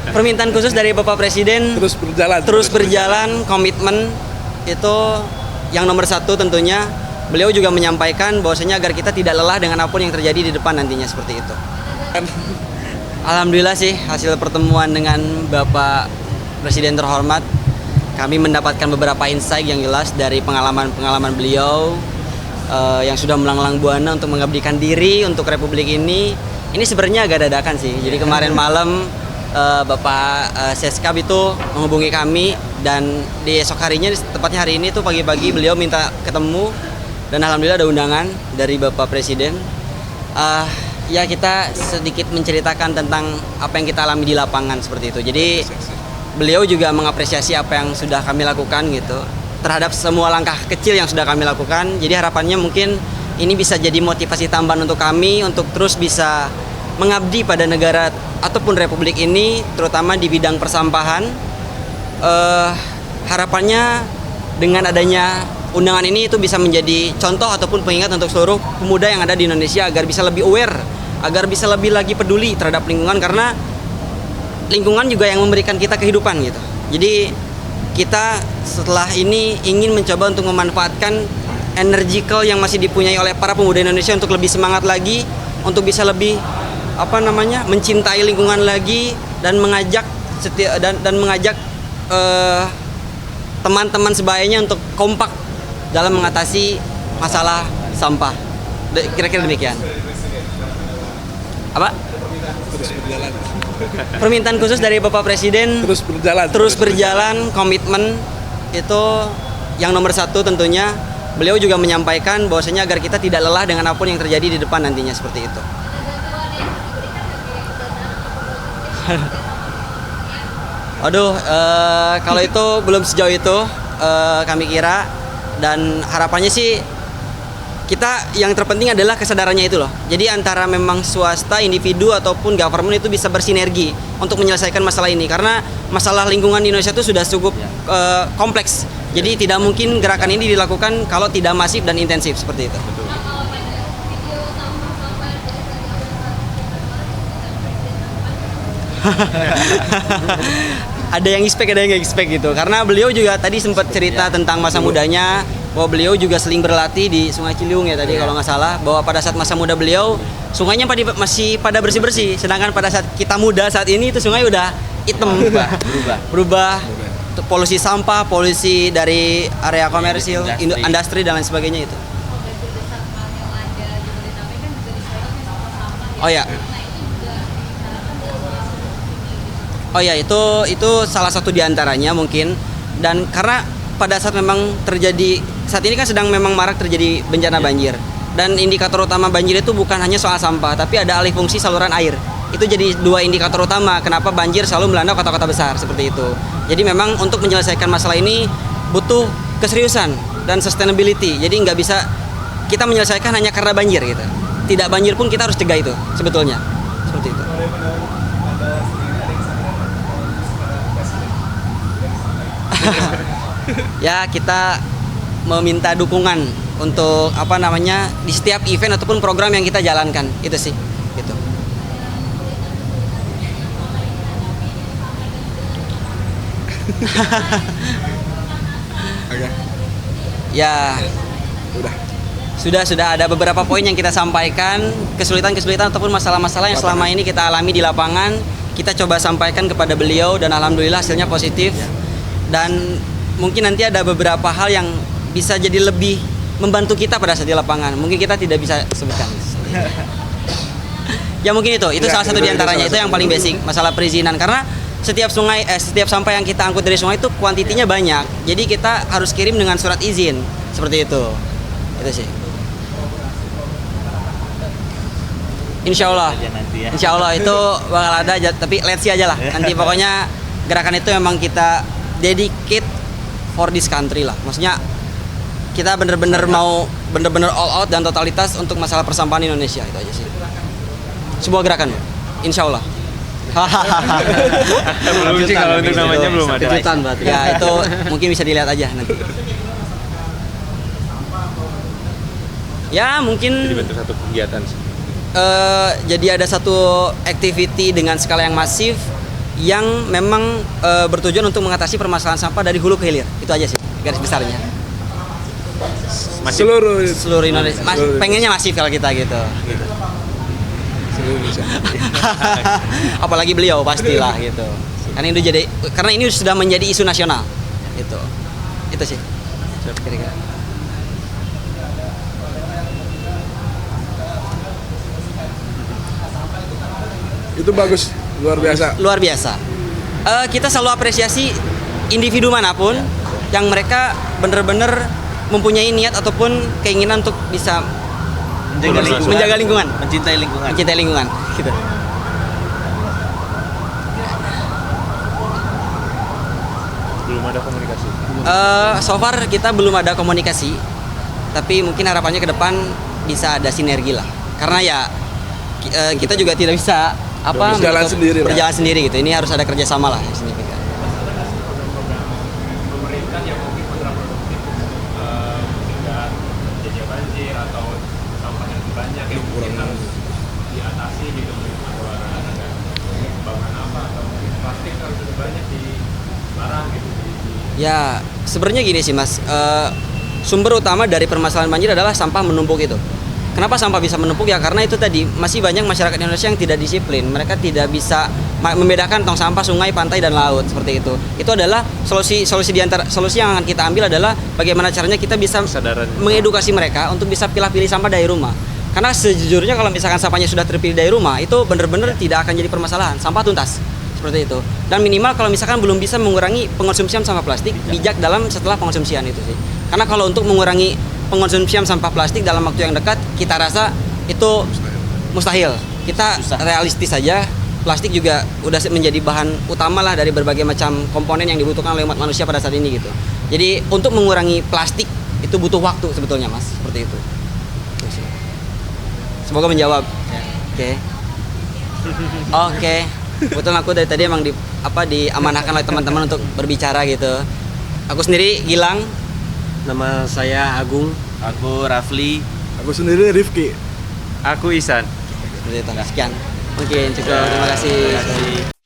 Permintaan khusus dari Bapak Presiden terus berjalan, komitmen itu yang nomor satu tentunya. Beliau juga menyampaikan bahwasanya agar kita tidak lelah dengan apapun yang terjadi di depan nantinya, seperti itu. Alhamdulillah sih hasil pertemuan dengan Bapak Presiden terhormat, kami mendapatkan beberapa insight yang jelas dari pengalaman beliau yang sudah melanglang buana untuk mengabdikan diri untuk Republik ini. Ini sebenarnya agak dadakan sih. Jadi kemarin malam Bapak Seskap itu menghubungi kami, dan di esok harinya, tepatnya hari ini tuh pagi-pagi beliau minta ketemu, dan alhamdulillah ada undangan dari Bapak Presiden. Ya kita sedikit menceritakan tentang apa yang kita alami di lapangan seperti itu. Jadi beliau juga mengapresiasi apa yang sudah kami lakukan gitu, terhadap semua langkah kecil yang sudah kami lakukan. Jadi harapannya mungkin ini bisa jadi motivasi tambahan untuk kami untuk terus bisa mengabdi pada negara ataupun Republik ini, terutama di bidang persampahan. Harapannya dengan adanya undangan ini itu bisa menjadi contoh ataupun pengingat untuk seluruh pemuda yang ada di Indonesia agar bisa lebih aware, agar bisa lebih lagi peduli terhadap lingkungan, karena lingkungan juga yang memberikan kita kehidupan gitu. Jadi kita setelah ini ingin mencoba untuk memanfaatkan energical yang masih dipunyai oleh para pemuda Indonesia untuk lebih semangat lagi, untuk bisa lebih mencintai lingkungan lagi, dan mengajak teman-teman sebayanya untuk kompak dalam mengatasi masalah sampah. Kira-kira demikian. Apa? Terus berjalan. Permintaan khusus dari Bapak Presiden terus berjalan, komitmen itu yang nomor satu tentunya. Beliau juga menyampaikan bahwasanya agar kita tidak lelah dengan apapun yang terjadi di depan nantinya, seperti itu. Aduh, kalau itu belum sejauh itu kami kira, dan harapannya sih kita yang terpenting adalah kesadarannya itu loh. Jadi antara memang swasta, individu ataupun government itu bisa bersinergi untuk menyelesaikan masalah ini, karena masalah lingkungan di Indonesia itu sudah cukup kompleks. Jadi tidak mungkin gerakan ini dilakukan kalau tidak masif dan intensif, seperti itu. Betul. Ada yang expect, ada yang nggak expect gitu. Karena beliau juga tadi sempat cerita tentang masa mudanya, bahwa beliau juga seling berlatih di Sungai Ciliwung ya tadi kalau nggak salah, bahwa pada saat masa muda beliau sungainya masih pada bersih-bersih, sedangkan pada saat kita muda saat ini itu sungai udah hitam, berubah. Polusi sampah, polusi dari area komersil, industri dan lain sebagainya itu. Oh ya, itu salah satu diantaranya mungkin. Dan karena pada saat memang terjadi, saat ini kan sedang memang marak terjadi bencana banjir. Dan indikator utama banjir itu bukan hanya soal sampah, tapi ada alih fungsi saluran air. Itu jadi dua indikator utama kenapa banjir selalu melanda kota-kota besar, seperti itu. Jadi memang untuk menyelesaikan masalah ini butuh keseriusan dan sustainability. Jadi nggak bisa kita menyelesaikan hanya karena banjir gitu. Tidak banjir pun kita harus cegah itu sebetulnya, seperti itu. Ya, kita meminta dukungan untuk di setiap event ataupun program yang kita jalankan, itu sih gitu. Ya, sudah ada beberapa poin yang kita sampaikan, kesulitan ataupun masalah-masalah yang selama ini kita alami di lapangan, kita coba sampaikan kepada beliau, dan alhamdulillah hasilnya positif. Dan mungkin nanti ada beberapa hal yang bisa jadi lebih membantu kita pada saat di lapangan. Mungkin kita tidak bisa sebutkan. Ya mungkin itu salah satu diantaranya. Itu yang paling basic, masalah perizinan. Karena setiap sampah yang kita angkut dari sungai itu kuantitinya banyak. Jadi kita harus kirim dengan surat izin, seperti itu. Itu sih. Insya Allah itu bakal ada, tapi let's see aja lah. Nanti pokoknya gerakan itu memang kita dedicate for this country lah. Maksudnya kita bener-bener mau all out dan totalitas untuk masalah persampahan Indonesia, itu aja sih. Sebuah gerakan, insya Allah. Belum sih, kalau untuk namanya belum ada. Ya itu mungkin bisa dilihat aja nanti. Ya mungkin. Jadi bentuk satu kegiatan. Jadi ada satu activity dengan skala yang masif yang memang bertujuan untuk mengatasi permasalahan sampah dari hulu ke hilir. Itu aja sih garis besarnya. Masih Seluruh Indonesia. Pengennya masif kalau kita gitu. Apalagi beliau pastilah gitu. Karena ini sudah menjadi isu nasional. Gitu. Itu sih. Kira-kira. Itu bagus, luar biasa. Luar biasa. Kita selalu apresiasi individu manapun yang mereka benar-benar mempunyai niat ataupun keinginan untuk bisa menjaga lingkungan, mencintai lingkungan gitu. belum ada komunikasi. So far kita belum ada komunikasi, tapi mungkin harapannya ke depan bisa ada sinergi lah. Karena ya kita juga tidak bisa berjalan sendiri gitu. Ini harus ada kerjasama lah yang signifikan. Pemerintah yang mungkin kontraproduktif mencegah terjadinya banjir atau sampah yang banyak yang mungkin harus diatasi gitu, atau ada pembangunan apa atau mungkin plastik harus lebih banyak dilarang gitu. Ya sebenarnya gini sih Mas, sumber utama dari permasalahan banjir adalah sampah menumpuk itu. Kenapa sampah bisa menumpuk? Ya karena itu tadi masih banyak masyarakat Indonesia yang tidak disiplin. Mereka tidak bisa membedakan tong sampah sungai, pantai dan laut seperti itu. Itu adalah solusi yang akan kita ambil adalah bagaimana caranya kita bisa mengedukasi mereka untuk bisa pilih sampah dari rumah. Karena sejujurnya kalau misalkan sampahnya sudah terpilih dari rumah, itu benar-benar tidak akan jadi permasalahan. Sampah tuntas seperti itu. Dan minimal kalau misalkan belum bisa mengurangi pengonsumsian sampah plastik, bijak dalam setelah pengonsumsian itu sih. Karena kalau untuk mengurangi pengonsumsian sampah plastik dalam waktu yang dekat, kita rasa itu mustahil. Kita realistis saja, plastik juga udah menjadi bahan utama lah dari berbagai macam komponen yang dibutuhkan oleh umat manusia pada saat ini gitu. Jadi untuk mengurangi plastik itu butuh waktu sebetulnya Mas, seperti itu. Semoga menjawab. Oke. Betul, aku dari tadi emang diamanahkan oleh teman-teman untuk berbicara gitu. Aku sendiri Gilang. Nama saya Agung. Aku Rafli. Aku sendiri Rifki. Aku Isan. Seperti itu. Sekian. Mungkin cukup. Terima kasih.